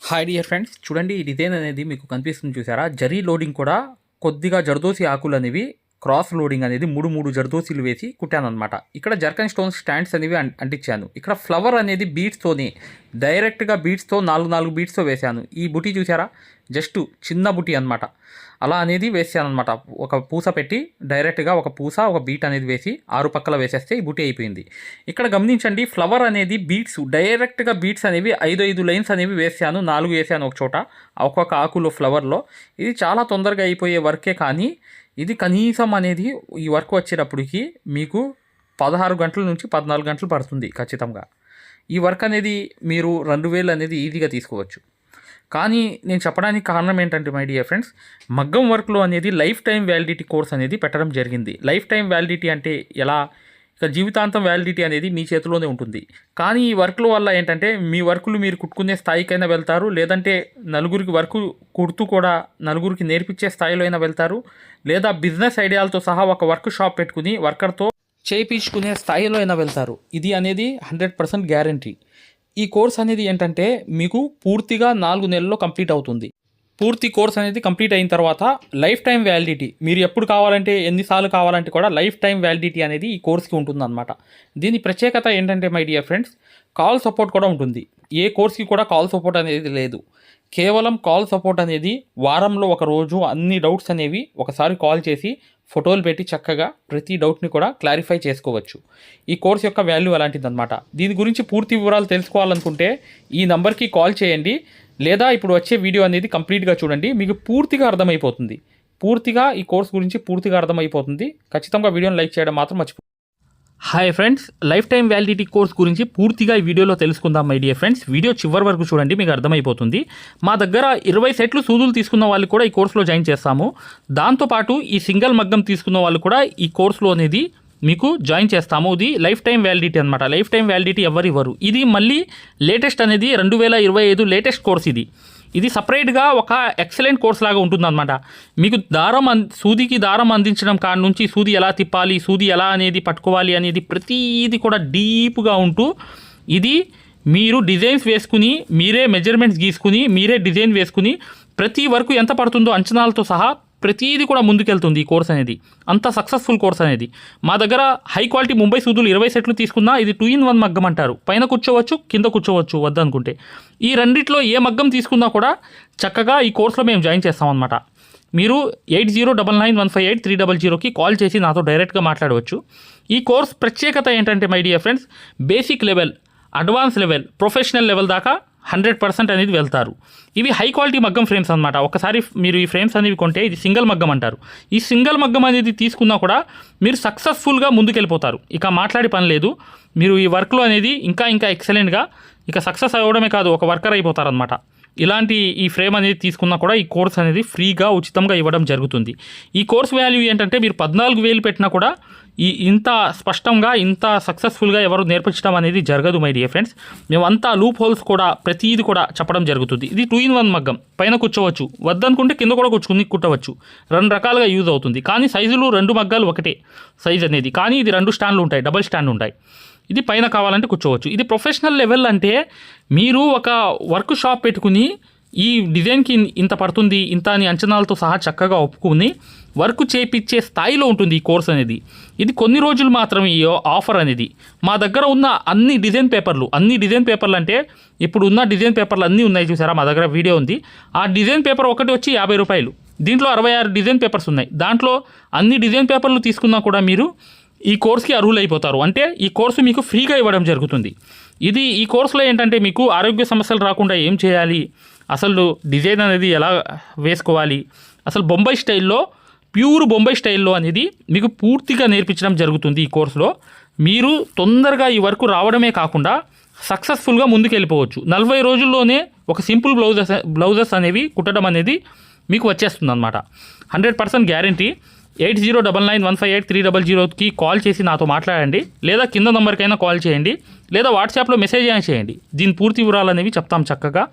Hi dear friends, చూడండి ఈ design అనేది మీకు కనిపిస్తుంది చూసారా. జరీ లోడింగ్ కూడా కొద్దిగా జర్దోసి ఆకులు అనేవి క్రాస్ లోడింగ్ అనేది మూడు జర్దోసీలు వేసి కుట్టాను అనమాట. ఇక్కడ జర్కన్ స్టోన్ స్టాండ్స్ అనేవి అంటించాను. ఇక్కడ ఫ్లవర్ అనేది బీడ్స్తోని డైరెక్ట్గా బీడ్స్తో నాలుగు బీడ్స్తో వేశాను. ఈ బుటీ చూసారా, జస్ట్ చిన్న బుటీ అనమాట. అలా అనేది వేసాను అనమాట. ఒక పూస పెట్టి డైరెక్ట్గా ఒక పూస ఒక బీట్ అనేది వేసి 6 పక్కల వేసేస్తే ఈ బుటీ అయిపోయింది. ఇక్కడ గమనించండి, ఫ్లవర్ అనేది బీట్స్ డైరెక్ట్గా బీట్స్ అనేవి 5 లైన్స్ అనేవి వేసాను. 4 వేసాను ఒక చోట ఒక్కొక్క ఆకులో ఫ్లవర్లో. ఇది చాలా తొందరగా అయిపోయే వర్కే, కానీ ఇది కనీసం అనేది ఈ వర్క్ వచ్చేటప్పటికి మీకు 16 గంటల నుంచి 14 గంటలు పడుతుంది ఖచ్చితంగా. ఈ వర్క్ అనేది మీరు 2000 అనేది ఈజీగా తీసుకోవచ్చు. కానీ నేను చెప్పడానికి కారణం ఏంటంటే మై డియర్ ఫ్రెండ్స్, మగ్గం వర్క్లో అనేది లైఫ్ టైం వ్యాలిడిటీ కోర్స్ అనేది పెట్టడం జరిగింది. లైఫ్ టైం వ్యాలిడిటీ అంటే ఎలా, ఇక జీవితాంతం వ్యాలిడిటీ అనేది మీ చేతిలోనే ఉంటుంది. కానీ ఈ వర్క్ల వల్ల ఏంటంటే మీ వర్కులు మీరు కుట్టుకునే స్థాయికైనా వెళ్తారు, లేదంటే నలుగురికి వర్క్ కుడుతూ కూడా నలుగురికి నేర్పించే స్థాయిలో అయినా వెళ్తారు, లేదా బిజినెస్ ఐడియాలతో సహా ఒక వర్క్ షాప్ పెట్టుకుని వర్కర్తో చేయించుకునే స్థాయిలో అయినా వెళ్తారు. ఇది అనేది 100% గ్యారంటీ. ఈ కోర్స్ అనేది ఏంటంటే మీకు పూర్తిగా 4 నెలల్లో కంప్లీట్ అవుతుంది. పూర్తి కోర్స్ అనేది కంప్లీట్ అయిన తర్వాత లైఫ్ టైం వ్యాలిడిటీ, మీరు ఎప్పుడు కావాలంటే ఎన్నిసార్లు కావాలంటే కూడా లైఫ్ టైం వ్యాలిడిటీ అనేది ఈ కోర్స్కి ఉంటుందన్నమాట. దీని ప్రత్యేకత ఏంటంటే my dear friends, call support కూడా ఉంటుంది. ఏ కోర్స్కి కూడా కాల్ సపోర్ట్ అనేది లేదు. కేవలం కాల్ సపోర్ట్ అనేది వారంలో ఒక రోజు అన్ని డౌట్స్ అనేవి ఒకసారి కాల్ చేసి ఫోటోలు పెట్టి చక్కగా ప్రతి డౌట్ని కూడా క్లారిఫై చేసుకోవచ్చు. ఈ కోర్స్ యొక్క వాల్యూ అలాంటిదన్నమాట. దీని గురించి పూర్తి వివరాలు తెలుసుకోవాలనుకుంటే ఈ నెంబర్కి కాల్ చేయండి, లేదా ఇప్పుడు వచ్చే వీడియో అనేది కంప్లీట్గా చూడండి, మీకు పూర్తిగా అర్థమైపోతుంది. పూర్తిగా ఈ కోర్స్ గురించి పూర్తిగా అర్థమైపోతుంది. ఖచ్చితంగా వీడియోని లైక్ చేయడం మాత్రం మర్చిపోండి. Hi friends, life time validity course గురించి పూర్తిగా ఈ వీడియోలో తెలుసుకుందాం మై డియర్ ఫ్రెండ్స్. వీడియో చివరి వరకు చూడండి, మీకు అర్థమైపోతుంది. మా దగ్గర 20 సెట్లు సూదులు తీసుకున్న వాళ్ళు కూడా ఈ కోర్సులో జాయిన్ చేస్తాము. దాంతోపాటు ఈ సింగిల్ మగ్గం తీసుకున్న వాళ్ళు కూడా ఈ కోర్సులో అనేది మీకు జాయిన్ చేస్తాము. ఇది లైఫ్ టైం వ్యాలిడిటీ అనమాట. లైఫ్ టైం వ్యాలిడిటీ ఎవరు ఇది మళ్ళీ లేటెస్ట్ అనేది 2025 లేటెస్ట్ కోర్స్. ఇది సపరేట్గా ఒక ఎక్సలెంట్ కోర్స్ లాగా ఉంటుందన్నమాట. మీకు సూదికి దారం అందించడం కాడ నుంచి సూది ఎలా తిప్పాలి, సూది ఎలా అనేది పట్టుకోవాలి అనేది ప్రతిదీ కూడా డీప్గా ఉంటూ, ఇది మీరు డిజైన్స్ వేసుకుని మీరే మెజర్మెంట్స్ గీసుకుని మీరే డిజైన్ వేసుకుని ప్రతి వరకు ఎంత పడుతుందో అంచనాలతో సహా ప్రతిదీ కూడా ముందుకెళ్తుంది ఈ కోర్స్ అనేది. అంత సక్సెస్ఫుల్ కోర్స్ అనేది. మా దగ్గర హై క్వాలిటీ ముంబై సూదులు 20 సెట్లు తీసుకున్నా ఇది 2-in-1 మగ్గం అంటారు. పైన కూర్చోవచ్చు, కింద కూర్చోవచ్చు వద్దనుకుంటే. ఈ రెండిట్లో ఏ మగ్గం తీసుకున్నా కూడా చక్కగా ఈ కోర్సులో మేము జాయిన్ చేస్తామన్నమాట. మీరు 8099158300కి కాల్ చేసి నాతో డైరెక్ట్గా మాట్లాడవచ్చు. ఈ కోర్స్ ప్రత్యేకత ఏంటంటే my dear friends, basic level, advance level, professional level దాకా 100% అనేది వెళ్తారు. ఇవి హై క్వాలిటీ మగ్గం ఫ్రేమ్స్ అనమాట. ఒకసారి మీరు ఈ ఫ్రేమ్స్ అనేవి కొంటే ఇది సింగిల్ మగ్గం అంటారు. ఈ సింగిల్ మగ్గం అనేది తీసుకున్నా కూడా మీరు సక్సెస్ఫుల్గా ముందుకెళ్ళిపోతారు. ఇక మాట్లాడి పని లేదు. మీరు ఈ వర్క్లో అనేది ఇంకా ఎక్సలెంట్గా ఇక సక్సెస్ అవ్వడమే కాదు, ఒక వర్కర్ అయిపోతారనమాట. ఇలాంటి ఈ ఫ్రేమ్ అనేది తీసుకున్నా కూడా ఈ కోర్స్ అనేది ఫ్రీగా ఉచితంగా ఇవ్వడం జరుగుతుంది. ఈ కోర్స్ వాల్యూ ఏంటంటే మీరు 14,000 పెట్టినా కూడా ఇంత స్పష్టంగా ఇంత సక్సెస్ఫుల్గా ఎవరు నేర్పించడం అనేది జరగదు మై డియర్ ఫ్రెండ్స్. మేమంతా లూప్ హోల్స్ కూడా ప్రతిదీ కూడా చెప్పడం జరుగుతుంది. ఇది 2-in-1 మగ్గం. పైన కూర్చోవచ్చు, వద్దనుకుంటే కింద కూడా కుట్టవచ్చు. 2 రకాలుగా యూజ్ అవుతుంది. కానీ సైజులు 2 మగ్గాలు ఒకటే సైజ్ అనేది, కానీ ఇది 2 స్టాండ్లు ఉంటాయి, డబల్ స్టాండ్ ఉంటాయి. ఇది పైన కావాలంటే కూర్చోవచ్చు. ఇది ప్రొఫెషనల్ లెవెల్ అంటే మీరు ఒక వర్క్ షాప్ పెట్టుకుని ఈ డిజైన్కి ఇంత పడుతుంది, ఇంత అని అంచనాలతో సహా చక్కగా ఒప్పుకుని వర్క్ చేయించే స్థాయిలో ఉంటుంది ఈ కోర్స్ అనేది. ఇది కొన్ని రోజులు మాత్రమే ఈ ఆఫర్ అనేది. మా దగ్గర ఉన్న అన్ని డిజైన్ పేపర్లు అంటే ఇప్పుడు ఉన్న డిజైన్ పేపర్లు అన్నీ ఉన్నాయి చూసారా, మా దగ్గర వీడియో ఉంది. ఆ డిజైన్ పేపర్ ఒకటి వచ్చి 50 రూపాయలు. దీంట్లో 66 డిజైన్ పేపర్స్ ఉన్నాయి. దాంట్లో అన్ని డిజైన్ పేపర్లు తీసుకున్నా కూడా మీరు ఈ కోర్స్కి అర్హులు అయిపోతారు. అంటే ఈ కోర్సు మీకు ఫ్రీగా ఇవ్వడం జరుగుతుంది. ఈ కోర్సులో ఏంటంటే మీకు ఆరోగ్య సమస్యలు రాకుండా ఏం చేయాలి, అసలు డిజైన్ అనేది ఎలా వేసుకోవాలి, అసలు బొంబాయి స్టైల్లో, ప్యూర్ బొంబాయి స్టైల్లో అనేది మీకు పూర్తిగా నేర్పించడం జరుగుతుంది. ఈ కోర్సులో మీరు తొందరగా ఈ వర్క్ రావడమే కాకుండా సక్సెస్ఫుల్గా ముందుకు వెళ్ళిపోవచ్చు. 40 రోజుల్లోనే ఒక సింపుల్ బ్లౌజెస్ అనేవి కుట్టడం అనేది మీకు వచ్చేస్తుంది అనమాట. 100% గ్యారంటీ. 8099158300కి కాల్ చేసి నాతో మాట్లాడండి, లేదా కింద నెంబర్కైనా కాల్ చేయండి, లేదా వాట్సాప్లో మెసేజ్ అయినా చేయండి. దీని పూర్తి వివరాలు అనేవి చెప్తాం చక్కగా.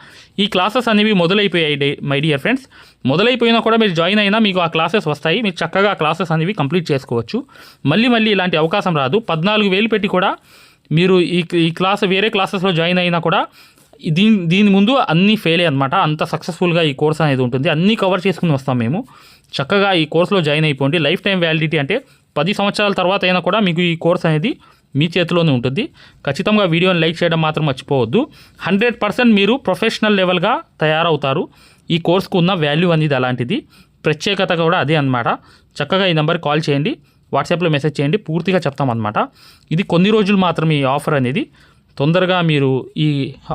ఈ క్లాసెస్ అనేవి మొదలైపోయాయి మై డియర్ ఫ్రెండ్స్. మొదలైపోయినా కూడా మీరు జాయిన్ అయినా మీకు ఆ క్లాసెస్ వస్తాయి. మీరు చక్కగా ఆ క్లాసెస్ అనేవి కంప్లీట్ చేసుకోవచ్చు. మళ్ళీ ఇలాంటి అవకాశం రాదు. 14,000 పెట్టి కూడా మీరు ఈ క్లాస్ వేరే క్లాసెస్లో జాయిన్ అయినా కూడా దీని ముందు అన్నీ ఫెయిలే అనమాట. అంత సక్సెస్ఫుల్గా ఈ కోర్స్ అనేది ఉంటుంది. అన్నీ కవర్ చేసుకుని వస్తాం మేము. చక్కగా ఈ కోర్సులో జాయిన్ అయిపోండి. లైఫ్ టైం వ్యాలిడిటీ అంటే 10 సంవత్సరాల తర్వాత అయినా కూడా మీకు ఈ కోర్స్ అనేది మీ చేతిలోనే ఉంటుంది. ఖచ్చితంగా వీడియోని లైక్ చేయడం మాత్రం మర్చిపోవద్దు. 100% మీరు ప్రొఫెషనల్ లెవెల్గా తయారవుతారు. ఈ కోర్స్కు ఉన్న వాల్యూ అనేది అలాంటిది, ప్రత్యేకత కూడా అదే అనమాట. చక్కగా ఈ నెంబర్కి కాల్ చేయండి, వాట్సాప్లో మెసేజ్ చేయండి, పూర్తిగా చెప్తామన్నమాట. ఇది కొన్ని రోజులు మాత్రమే ఈ ఆఫర్ అనేది. తొందరగా మీరు ఈ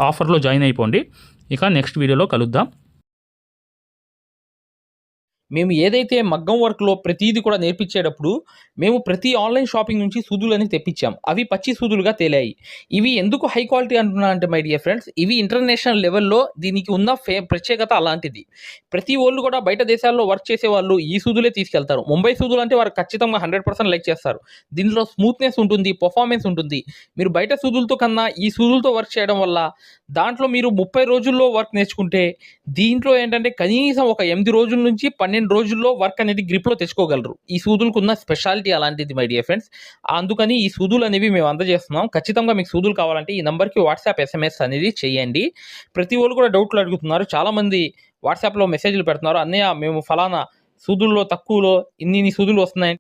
ఆఫర్లో జాయిన్ అయిపోండి. ఇక నెక్స్ట్ వీడియోలో కలుద్దాం. మేము ఏదైతే మగ్గం వర్క్లో ప్రతిదీ కూడా నేర్పించేటప్పుడు మేము ప్రతి ఆన్లైన్ షాపింగ్ నుంచి సూదులని తెప్పించాం. అవి పచ్చి సూదులుగా తేలాయి. ఇవి ఎందుకు హై క్వాలిటీ అంటున్నా అంటే మై డియర్ ఫ్రెండ్స్, ఇవి ఇంటర్నేషనల్ లెవెల్లో దీనికి ఉన్న ప్రత్యేకత అలాంటిది. ప్రతి వాళ్ళు కూడా బయట దేశాల్లో వర్క్ చేసేవాళ్ళు ఈ సూదులే తీసుకెళ్తారు. ముంబై సూదులు అంటే వారు ఖచ్చితంగా 100% లైక్ చేస్తారు. దీనిలో స్మూత్నెస్ ఉంటుంది, పర్ఫార్మెన్స్ ఉంటుంది. మీరు బయట సూదులతో కన్నా ఈ సూదులతో వర్క్ చేయడం వల్ల దాంట్లో మీరు 30 రోజుల్లో వర్క్ నేర్చుకుంటే దీంట్లో ఏంటంటే కనీసం ఒక 8 రోజుల నుంచి 12 రోజుల్లో వర్క్ అనేది గ్రిప్లో తెచ్చుకోగలరు. ఈ సూదులకు ఉన్న స్పెషాలిటీ అలాంటిది మై డియర్ ఫ్రెండ్స్. అందుకని ఈ సూదులు అనేవి మేము అందజేస్తున్నాం. ఖచ్చితంగా మీకు సూదులు కావాలంటే ఈ నెంబర్కి వాట్సాప్ SMS అనేది చేయండి. ప్రతి వాళ్ళు కూడా డౌట్లు అడుగుతున్నారు. చాలామంది వాట్సాప్లో మెసేజ్లు పెడుతున్నారు, అన్నయ్య మేము ఫలానా సూదుల్లో తక్కువలో ఇన్ని సూదులు వస్తున్నాయి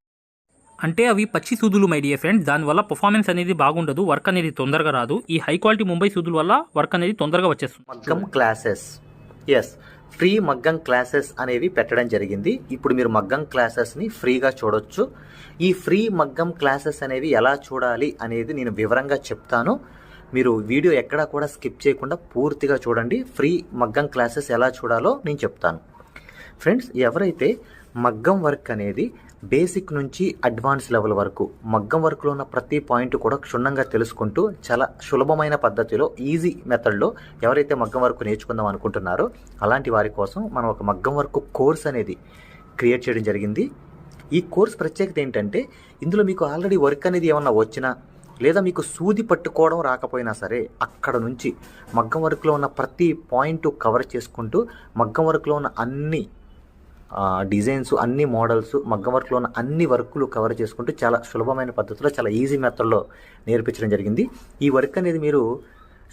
అంటే అవి పచ్చి సూదులు మై డియర్ ఫ్రెండ్స్. దానివల్ల పర్ఫార్మెన్స్ అనేది బాగుండదు, వర్క్ అనేది తొందరగా రాదు. ఈ హై క్వాలిటీ ముంబై సూదుల వల్ల వర్క్ అనేది తొందరగా వచ్చేస్తుంది. మగ్గం క్లాసెస్, ఎస్, ఫ్రీ మగ్గం క్లాసెస్ అనేవి పెట్టడం జరిగింది. ఇప్పుడు మీరు మగ్గం క్లాసెస్ని ఫ్రీగా చూడొచ్చు. ఈ ఫ్రీ మగ్గం క్లాసెస్ అనేవి ఎలా చూడాలి అనేది నేను వివరంగా చెప్తాను. మీరు వీడియో ఎక్కడా కూడా స్కిప్ చేయకుండా పూర్తిగా చూడండి. ఫ్రీ మగ్గం క్లాసెస్ ఎలా చూడాలో నేను చెప్తాను. ఫ్రెండ్స్, ఎవరైతే మగ్గం వర్క్ అనేది బేసిక్ నుంచి అడ్వాన్స్ లెవెల్ వరకు మగ్గం వర్క్లో ఉన్న ప్రతి పాయింట్ కూడా క్షుణ్ణంగా తెలుసుకుంటూ చాలా సులభమైన పద్ధతిలో ఈజీ మెథడ్లో ఎవరైతే మగ్గం వర్క్ నేర్చుకుందాం అనుకుంటున్నారో అలాంటి వారి కోసం మనం ఒక మగ్గం వర్క్ కోర్స్ అనేది క్రియేట్ చేయడం జరిగింది. ఈ కోర్స్ ప్రత్యేకత ఏంటంటే ఇందులో మీకు ఆల్రెడీ వర్క్ అనేది ఏమన్నా వచ్చినా లేదా మీకు సూది పట్టుకోవడం రాకపోయినా సరే అక్కడ నుంచి మగ్గం వర్క్లో ఉన్న ప్రతి పాయింట్ కవర్ చేసుకుంటూ మగ్గం వర్క్లో ఉన్న అన్ని డిజైన్స్, అన్ని మోడల్స్, మగ్గం వర్క్లో ఉన్న అన్ని వర్కులు కవర్ చేసుకుంటూ చాలా సులభమైన పద్ధతిలో చాలా ఈజీ మెథడ్లో నేర్పించడం జరిగింది. ఈ వర్క్ అనేది మీరు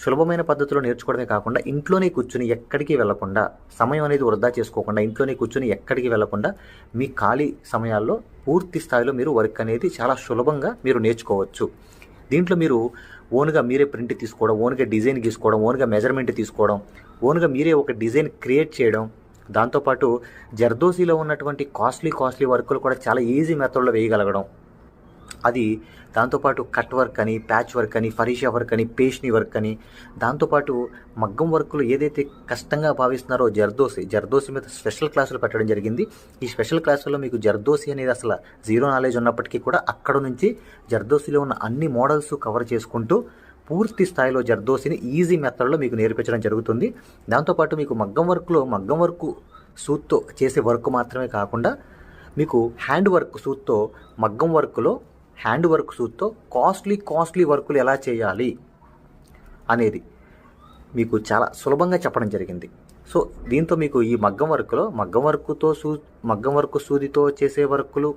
సులభమైన పద్ధతిలో నేర్చుకోవడమే కాకుండా ఇంట్లోనే కూర్చుని ఎక్కడికి వెళ్లకుండా, సమయం అనేది వృధా చేసుకోకుండా ఇంట్లోనే కూర్చుని ఎక్కడికి వెళ్లకుండా మీ ఖాళీ సమయాల్లో పూర్తి స్థాయిలో మీరు వర్క్ అనేది చాలా సులభంగా మీరు నేర్చుకోవచ్చు. దీంట్లో మీరు ఓన్గా మీరే ప్రింట్ తీసుకోవడం, ఓన్గా డిజైన్ గీసుకోవడం, ఓన్గా మెజర్మెంట్ తీసుకోవడం, ఓన్గా మీరే ఒక డిజైన్ క్రియేట్ చేయడం, దాంతోపాటు జర్దోసీలో ఉన్నటువంటి కాస్ట్లీ వర్కులు కూడా చాలా ఈజీ మెథడ్లో వేయగలగడం, అది దాంతోపాటు కట్ వర్క్ అని, ప్యాచ్ వర్క్ అని, ఫరీషా వర్క్ అని, పేష్ని వర్క్ అని, దాంతోపాటు మగ్గం వర్కులు ఏదైతే కష్టంగా భావిస్తున్నారో జర్దోసి మీద స్పెషల్ క్లాసులు పెట్టడం జరిగింది. ఈ స్పెషల్ క్లాసుల్లో మీకు జర్దోసి అనేది అసలు జీరో నాలెడ్జ్ ఉన్నప్పటికీ కూడా అక్కడ నుంచి జర్దోసిలో ఉన్న అన్ని మోడల్స్ కవర్ చేసుకుంటూ పూర్తి స్థాయిలో జర్దోసిని ఈజీ మెథడ్లో మీకు నేర్పించడం జరుగుతుంది. దాంతోపాటు మీకు మగ్గం వర్క్ సూత్తో చేసే వర్క్ మాత్రమే కాకుండా మీకు హ్యాండ్ వర్క్ సూత్తో, మగ్గం వర్క్లో హ్యాండ్ వర్క్ సూత్తో కాస్ట్లీ వర్కులు ఎలా చేయాలి అనేది మీకు చాలా సులభంగా చెప్పడం జరిగింది. సో దీంతో మీకు ఈ మగ్గం వర్క్ సూదితో చేసే వర్కులు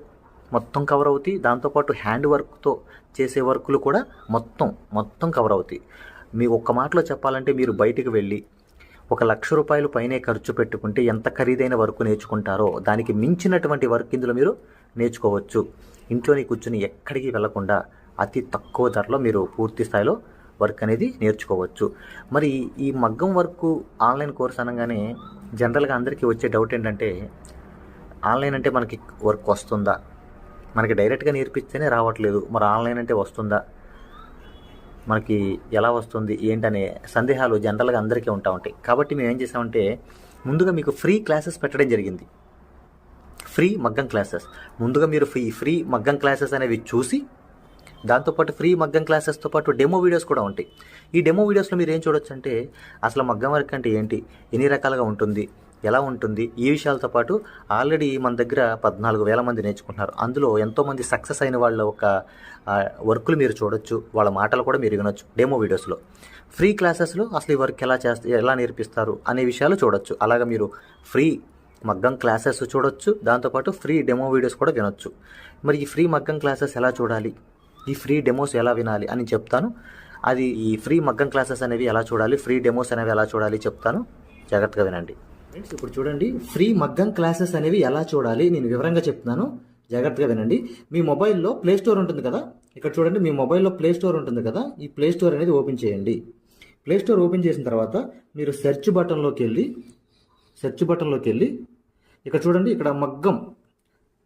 మొత్తం కవర్ అవుతాయి. దాంతోపాటు హ్యాండ్ వర్క్తో చేసే వర్కులు కూడా మొత్తం కవర్ అవుతాయి. మీ ఒక్క మాటలో చెప్పాలంటే మీరు బయటికి వెళ్ళి 1,00,000 రూపాయలు పైనే ఖర్చు పెట్టుకుంటే ఎంత ఖరీదైన వర్క్ నేర్చుకుంటారో దానికి మించినటువంటి వర్క్ ఇందులో మీరు నేర్చుకోవచ్చు. ఇంట్లోనే కూర్చుని ఎక్కడికి వెళ్లకుండా అతి తక్కువ ధరలో మీరు పూర్తి స్థాయిలో వర్క్ అనేది నేర్చుకోవచ్చు. మరి ఈ మగ్గం వర్క్ ఆన్లైన్ కోర్స్ అనగానే జనరల్గా అందరికీ వచ్చే డౌట్ ఏంటంటే, ఆన్లైన్ అంటే మనకి వర్క్ వస్తుందా, మనకి డైరెక్ట్గా నేర్పిస్తేనే రావట్లేదు, మరి ఆన్లైన్ అంటే వస్తుందా, మనకి ఎలా వస్తుంది ఏంటనే సందేహాలు జనరల్గా అందరికీ ఉంటాయి. కాబట్టి మేము ఏం చేసామంటే ముందుగా మీకు ఫ్రీ క్లాసెస్ పెట్టడం జరిగింది. ఫ్రీ మగ్గం క్లాసెస్ ముందుగా మీరు ఫ్రీ మగ్గం క్లాసెస్ అనేవి చూసి, దాంతోపాటు ఫ్రీ మగ్గం క్లాసెస్తో పాటు డెమో వీడియోస్ కూడా ఉంటాయి. ఈ డెమో వీడియోస్లో మీరు ఏం చూడొచ్చు అంటే అసలు మగ్గం వర్క్ అంటే ఏంటి, ఎన్ని రకాలుగా ఉంటుంది, ఎలా ఉంటుంది, ఈ విషయాలతో పాటు ఆల్రెడీ మన దగ్గర 14,000 మంది నేర్చుకుంటున్నారు. అందులో ఎంతోమంది సక్సెస్ అయిన వాళ్ళ ఒక వర్కులు మీరు చూడొచ్చు, వాళ్ళ మాటలు కూడా మీరు వినొచ్చు డెమో వీడియోస్లో. ఫ్రీ క్లాసెస్లో అసలు ఈ వర్క్ ఎలా నేర్పిస్తారు అనే విషయాలు చూడొచ్చు. అలాగా మీరు ఫ్రీ మగ్గం క్లాసెస్ చూడొచ్చు, దాంతోపాటు ఫ్రీ డెమో వీడియోస్ కూడా వినొచ్చు. మరి ఈ ఫ్రీ మగ్గం క్లాసెస్ ఎలా చూడాలి, ఈ ఫ్రీ డెమోస్ ఎలా వినాలి అని చెప్తాను. అది ఈ ఫ్రీ మగ్గం క్లాసెస్ అనేవి ఎలా చూడాలి, ఫ్రీ డెమోస్ అనేవి ఎలా చూడాలి చెప్తాను, జాగ్రత్తగా వినండి. ఫ్రెండ్స్ ఇప్పుడు చూడండి, ఫ్రీ మగ్గం క్లాసెస్ అనేవి ఎలా చూడాలి నేను వివరంగా చెప్తున్నాను, జాగ్రత్తగా వినండి. మీ మొబైల్లో ప్లే స్టోర్ ఉంటుంది కదా, ఇక్కడ చూడండి మీ మొబైల్లో ప్లే స్టోర్ ఉంటుంది కదా, ఈ ప్లే స్టోర్ అనేది ఓపెన్ చేయండి. ప్లే స్టోర్ ఓపెన్ చేసిన తర్వాత మీరు సెర్చ్ బటన్లోకి వెళ్ళి ఇక్కడ చూడండి, ఇక్కడ మగ్గం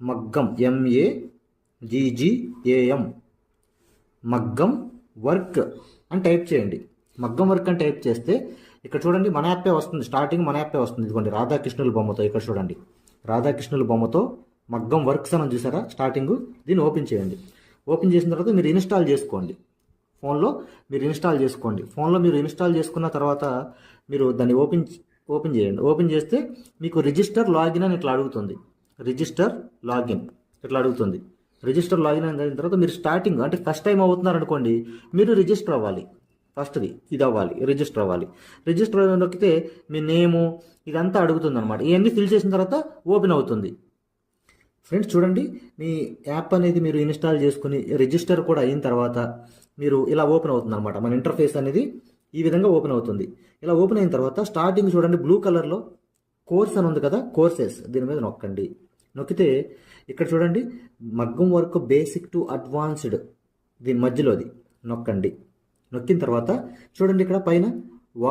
MAGGAM మగ్గం వర్క్ అని టైప్ చేయండి. మగ్గం వర్క్ అని టైప్ చేస్తే ఇక్కడ చూడండి మన యాప్పే వస్తుంది, స్టార్టింగ్ మన యాప్పే వస్తుంది. ఇదిగోండి రాధాకృష్ణుల బొమ్మతో, ఇక్కడ చూడండి రాధాకృష్ణుల బొమ్మతో మగ్గం వర్క్స్ అని చూసారా స్టార్టింగ్. దీన్ని ఓపెన్ చేయండి. ఓపెన్ చేసిన తర్వాత మీరు ఇన్స్టాల్ చేసుకోండి. ఫోన్లో మీరు ఇన్స్టాల్ చేసుకున్న తర్వాత మీరు దాన్ని ఓపెన్ చేయండి. ఓపెన్ చేస్తే మీకు రిజిస్టర్ లాగిన్ అని ఇట్లా అడుగుతుంది. రిజిస్టర్ లాగిన్ అయిన తర్వాత మీరు స్టార్టింగ్ అంటే ఫస్ట్ టైం అవుతున్నారు అనుకోండి, మీరు రిజిస్టర్ అవ్వాలి. ఫస్ట్ది ఇది అవ్వాలి, రిజిస్టర్ అవ్వాలి. రిజిస్టర్ నొక్కితే మీ నేము ఇదంతా అడుగుతుంది అనమాట. ఇవన్నీ ఫిల్ చేసిన తర్వాత ఓపెన్ అవుతుంది. ఫ్రెండ్స్ చూడండి, మీ యాప్ అనేది మీరు ఇన్స్టాల్ చేసుకుని రిజిస్టర్ కూడా అయిన తర్వాత మీరు ఇలా ఓపెన్ అవుతుంది అనమాట. మన ఇంటర్ఫేస్ అనేది ఈ విధంగా ఓపెన్ అవుతుంది. ఇలా ఓపెన్ అయిన తర్వాత స్టార్టింగ్ చూడండి బ్లూ కలర్లో కోర్స్ అని ఉంది కదా, కోర్సెస్ దీని మీద నొక్కండి. నొక్కితే ఇక్కడ చూడండి మగ్గం వర్క్ బేసిక్ టు అడ్వాన్స్డ్ దీని మధ్యలోది నొక్కండి. నొక్కిన తర్వాత చూడండి ఇక్కడ పైన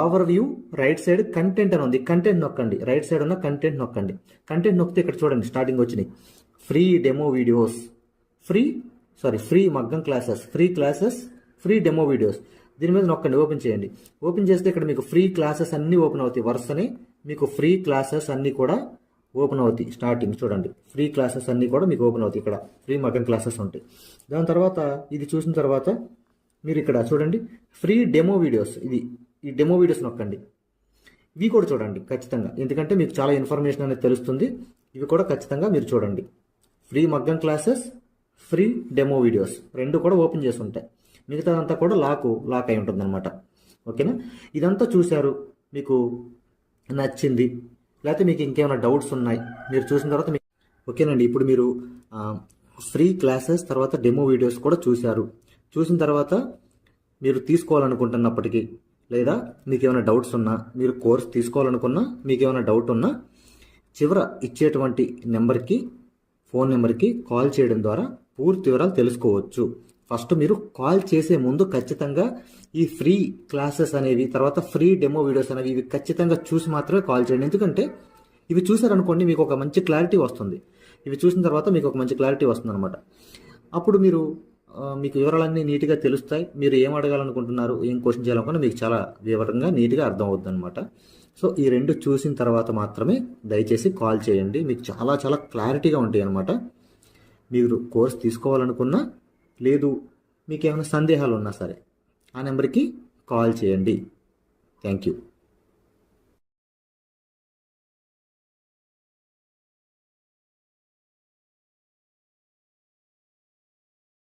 over view right side content అని ఉంది, కంటెంట్ నొక్కండి. రైట్ సైడ్ ఉన్న కంటెంట్ నొక్కండి. కంటెంట్ నొక్కితే ఇక్కడ చూడండి స్టార్టింగ్ వచ్చినాయి ఫ్రీ డెమో వీడియోస్, ఫ్రీ మగ్గం క్లాసెస్, ఫ్రీ డెమో వీడియోస్. దీని మీద నొక్కండి, ఓపెన్ చేయండి. ఓపెన్ చేస్తే ఇక్కడ మీకు ఫ్రీ క్లాసెస్ అన్నీ ఓపెన్ అవుతాయి. వరుసనే మీకు ఫ్రీ క్లాసెస్ అన్నీ కూడా ఓపెన్ అవుతాయి. స్టార్టింగ్ చూడండి ఫ్రీ క్లాసెస్ అన్నీ కూడా మీకు ఓపెన్ అవుతాయి. ఇక్కడ ఫ్రీ మగ్గం క్లాసెస్ ఉంటాయి. దాని తర్వాత ఇది చూసిన తర్వాత మీరు ఇక్కడ చూడండి ఫ్రీ డెమో వీడియోస్, ఈ డెమో వీడియోస్ నొక్కండి. ఇవి కూడా చూడండి ఖచ్చితంగా, ఎందుకంటే మీకు చాలా ఇన్ఫర్మేషన్ అనేది తెలుస్తుంది. ఇవి కూడా ఖచ్చితంగా మీరు చూడండి. ఫ్రీ మగ్గం క్లాసెస్, ఫ్రీ డెమో వీడియోస్ రెండు కూడా ఓపెన్ చేసి ఉంటాయి. మిగతాదంతా కూడా లాక్ అయి ఉంటుంది అనమాట. ఓకేనా, ఇదంతా చూశారు, మీకు నచ్చింది, లేకపోతే మీకు ఇంకేమైనా డౌట్స్ ఉన్నాయి మీరు చూసిన తర్వాత ఓకేనండి. ఇప్పుడు మీరు ఫ్రీ క్లాసెస్ తర్వాత డెమో వీడియోస్ కూడా చూసిన తర్వాత మీరు తీసుకోవాలనుకుంటున్నప్పటికీ, లేదా మీకు ఏమైనా డౌట్స్ ఉన్నా, మీరు కోర్స్ తీసుకోవాలనుకున్నా, మీకు ఏమైనా డౌట్ ఉన్నా చివర ఇచ్చేటువంటి ఫోన్ నెంబర్కి కాల్ చేయడం ద్వారా పూర్తి వివరాలు తెలుసుకోవచ్చు. ఫస్ట్ మీరు కాల్ చేసే ముందు ఖచ్చితంగా ఈ ఫ్రీ క్లాసెస్ అనేవి, తర్వాత ఫ్రీ డెమో వీడియోస్ అనేవి ఇవి ఖచ్చితంగా చూసి మాత్రమే కాల్ చేయండి. ఎందుకంటే ఇవి చూసారనుకోండి మీకు ఒక మంచి క్లారిటీ వస్తుంది. ఇవి చూసిన తర్వాత మీకు ఒక మంచి క్లారిటీ వస్తుంది అనమాట. అప్పుడు మీకు వివరాలన్నీ నీట్గా తెలుస్తాయి. మీరు ఏం అడగాలనుకుంటున్నారు, ఏం క్వశ్చన్ చేయాలనుకున్నా మీకు చాలా వివరంగా నీట్గా అర్థం అవుతుంది అనమాట. సో ఈ రెండు చూసిన తర్వాత మాత్రమే దయచేసి కాల్ చేయండి. మీకు చాలా చాలా క్లారిటీగా ఉంటాయి అనమాట. మీరు కోర్స్ తీసుకోవాలనుకున్నా, లేదు మీకు ఏమైనా సందేహాలు ఉన్నా సరే ఆ నెంబర్కి కాల్ చేయండి. Thank you.